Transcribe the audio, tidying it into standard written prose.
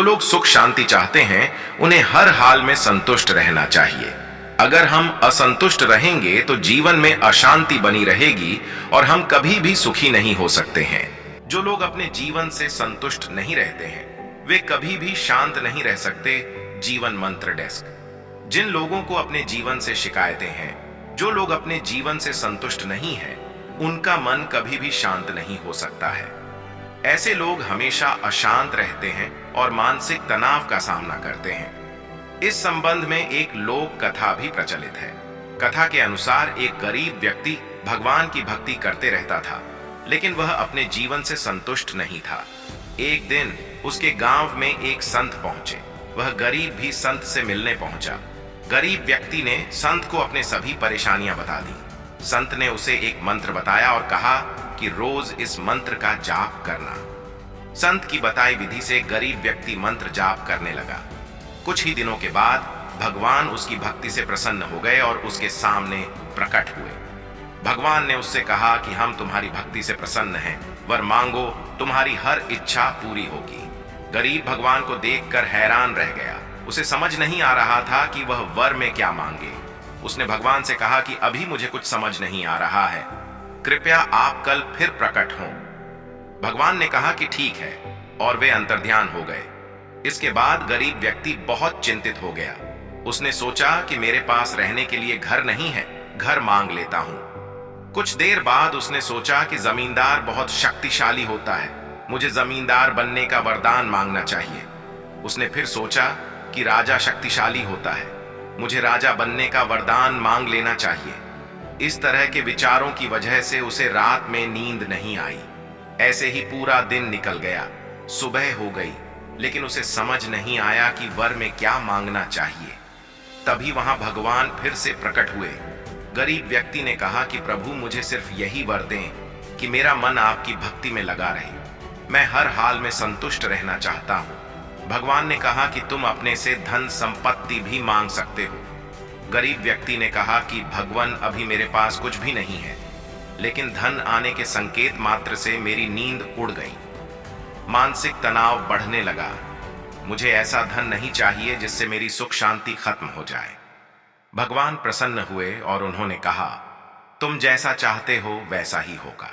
जो लोग सुख शांति चाहते हैं उन्हें हर हाल में संतुष्ट रहना चाहिए। अगर हम असंतुष्ट रहेंगे तो जीवन में अशांति बनी रहेगी और हम कभी भी सुखी नहीं हो सकते हैं। जो लोग अपने जीवन से संतुष्ट नहीं रहते हैं वे कभी भी शांत नहीं रह सकते। जीवन मंत्र डेस्क। जिन लोगों को अपने जीवन से शिकायतें हैं, जो लोग अपने जीवन से संतुष्ट नहीं हैं, उनका मन कभी भी शांत नहीं हो सकता है। ऐसे लोग हमेशा अशांत रहते हैं और मानसिक तनाव का सामना करते हैं। इस संबंध में एक लोक कथा भी प्रचलित है। कथा के अनुसार एक गरीब व्यक्ति भगवान की भक्ति करते रहता था, लेकिन वह अपने जीवन से संतुष्ट नहीं था। एक दिन उसके गांव में एक संत पहुंचे। वह गरीब भी संत से मिलने पहुंचा। गरीब व्यक्ति ने संत को अपने सभी परेशानियां बता दी। संत ने उसे एक मंत्र बताया और कहा कि रोज इस मंत्र का जाप करना। संत की बताई विधि से गरीब व्यक्ति मंत्र जाप करने लगा। कुछ ही दिनों के बाद भगवान उसकी भक्ति से प्रसन्न हो गए और उसके सामने प्रकट हुए। भगवान ने उससे कहा कि हम तुम्हारी भक्ति से प्रसन्न हैं, वर मांगो, तुम्हारी हर इच्छा पूरी होगी। गरीब भगवान को देखकर हैरान रह गया। उसे समझ नहीं आ रहा था कि वह वर में क्या मांगे। उसने भगवान से कहा कि अभी मुझे कुछ समझ नहीं आ रहा है, कृपया आप कल फिर प्रकट हों। भगवान ने कहा कि ठीक है, और वे अंतर्ध्यान हो गए। इसके बाद गरीब व्यक्ति बहुत चिंतित हो गया। उसने सोचा कि मेरे पास रहने के लिए घर नहीं है, घर मांग लेता हूं। कुछ देर बाद उसने सोचा कि जमींदार बहुत शक्तिशाली होता है, मुझे जमींदार बनने का वरदान मांगना चाहिए। उसने फिर सोचा कि राजा शक्तिशाली होता है, मुझे राजा बनने का वरदान मांग लेना चाहिए। इस तरह के विचारों की वजह से उसे रात में नींद नहीं आई। ऐसे ही पूरा दिन निकल गया। सुबह हो गई, लेकिन उसे समझ नहीं आया कि वर में क्या मांगना चाहिए। तभी वहां भगवान फिर से प्रकट हुए। गरीब व्यक्ति ने कहा कि प्रभु, मुझे सिर्फ यही वर दें कि मेरा मन आपकी भक्ति में लगा रहे। मैं हर हाल में संतुष्ट रहना चाहता हूं। भगवान ने कहा कि तुम अपने से धन संपत्ति भी मांग सकते हो। गरीब व्यक्ति ने कहा कि भगवान, अभी मेरे पास कुछ भी नहीं है, लेकिन धन आने के संकेत मात्र से मेरी नींद उड़ गई। मानसिक तनाव बढ़ने लगा। मुझे ऐसा धन नहीं चाहिए जिससे मेरी सुख शांति खत्म हो जाए। भगवान प्रसन्न हुए और उन्होंने कहा, तुम जैसा चाहते हो वैसा ही होगा।